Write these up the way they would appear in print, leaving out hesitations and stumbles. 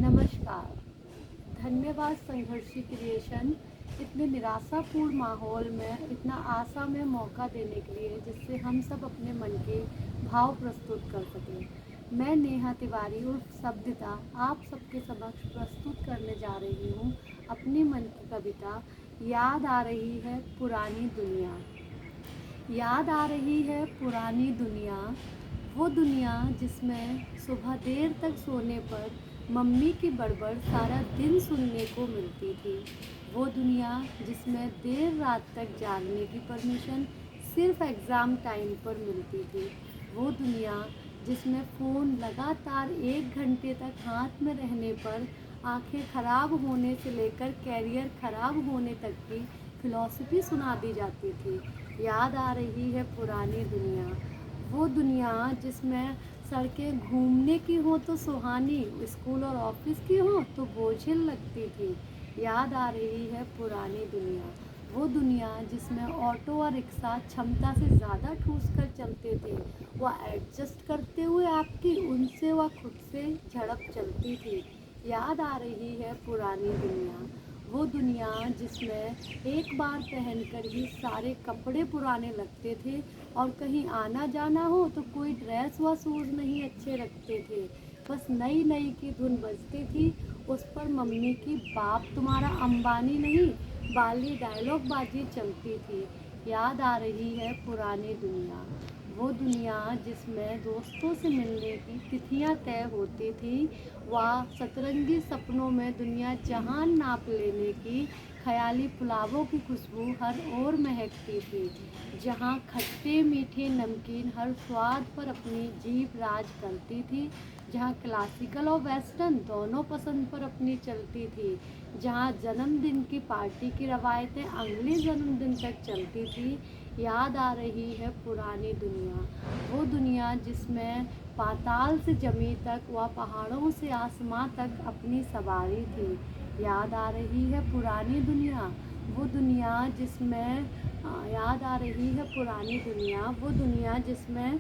नमस्कार। धन्यवाद संघर्षी क्रिएशन इतने निराशापूर्ण माहौल में इतना आशा में मौका देने के लिए जिससे हम सब अपने मन के भाव प्रस्तुत कर सकें। मैं नेहा तिवारी उर्फ शब्दिता आप सबके समक्ष प्रस्तुत करने जा रही हूँ अपने मन की कविता। याद आ रही है पुरानी दुनिया। याद आ रही है पुरानी दुनिया, वो दुनिया जिसमें सुबह देर तक सोने पर मम्मी की बड़बड़ सारा दिन सुनने को मिलती थी। वो दुनिया जिसमें देर रात तक जागने की परमिशन सिर्फ एग्ज़ाम टाइम पर मिलती थी। वो दुनिया जिसमें फ़ोन लगातार 1 घंटे तक हाथ में रहने पर आंखें खराब होने से लेकर कैरियर खराब होने तक की फ़िलॉसफ़ी सुना दी जाती थी। याद आ रही है पुरानी दुनिया, वो दुनिया जिसमें सड़कें घूमने की हो तो सुहानी, स्कूल और ऑफिस की हो तो बोझिल लगती थी। याद आ रही है पुरानी दुनिया, वो दुनिया जिसमें ऑटो और रिक्शा क्षमता से ज़्यादा ठूस कर चलते थे। वह एडजस्ट करते हुए आपकी उनसे व खुद से झड़प चलती थी। याद आ रही है पुरानी दुनिया, वो दुनिया जिसमें एक बार पहनकर ही सारे कपड़े पुराने लगते थे और कहीं आना जाना हो तो कोई ड्रेस व शूज़ नहीं अच्छे लगते थे। बस नई नई की धुन बजती थी, उस पर मम्मी की बाप तुम्हारा अंबानी नहीं वाली डायलॉग बाजी चलती थी। याद आ रही है पुरानी दुनिया, वो दुनिया जिसमें दोस्तों से मिलने की तिथियां तय होती थी। वह सतरंगी सपनों में दुनिया जहान नाप लेने की ख़याली पुलावों की खुशबू हर ओर महकती थी। जहाँ खट्टे मीठे नमकीन हर स्वाद पर अपनी जीभ राज करती थी। जहाँ क्लासिकल और वेस्टर्न दोनों पसंद पर अपनी चलती थी। जहाँ जन्मदिन की पार्टी की रवायतें अगले जन्मदिन तक चलती थी। याद आ रही है पुरानी दुनिया, वो दुनिया जिसमें पाताल से जमी तक व पहाड़ों से आसमां तक अपनी सवारी थी। याद आ रही है पुरानी दुनिया, वो दुनिया जिसमें याद आ रही है पुरानी दुनिया, वो दुनिया जिसमें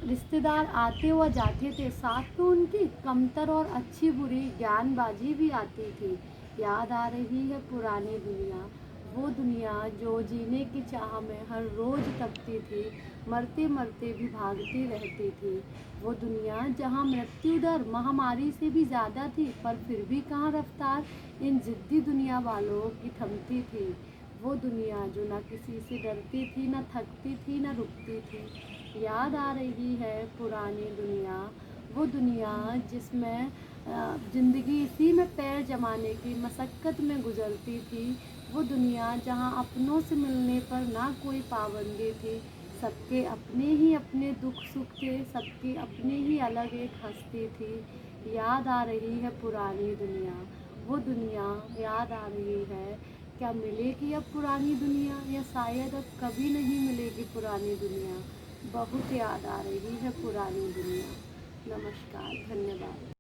रिश्तेदार आते व जाते थे, साथ में उनकी कमतर और अच्छी बुरी ज्ञानबाजी भी आती थी। याद आ रही है पुरानी दुनिया, वो दुनिया जो जीने की चाह में हर रोज़ तपती थी, मरते मरते भी भागती रहती थी। वो दुनिया जहाँ मृत्यु दर महामारी से भी ज़्यादा थी, पर फिर भी कहाँ रफ्तार इन ज़िद्दी दुनिया वालों की थमती थी। वो दुनिया जो न किसी से डरती थी, न थकती थी, न रुकती थी। याद आ रही है पुरानी दुनिया, वो दुनिया जिसमें ज़िंदगी इसी में पैर जमाने की मशक्क़त में गुजरती थी। वो दुनिया जहाँ अपनों से मिलने पर ना कोई पाबंदी थी, सबके अपने ही अपने दुख सुख थे, सबकी अपनी ही अलग एक हस्ती थी। याद आ रही है पुरानी दुनिया, वो दुनिया याद आ रही है। क्या मिलेगी अब पुरानी दुनिया, या शायद अब कभी नहीं मिलेगी पुरानी दुनिया। बहुत याद आ रही है पुरानी दुनिया। नमस्कार, धन्यवाद।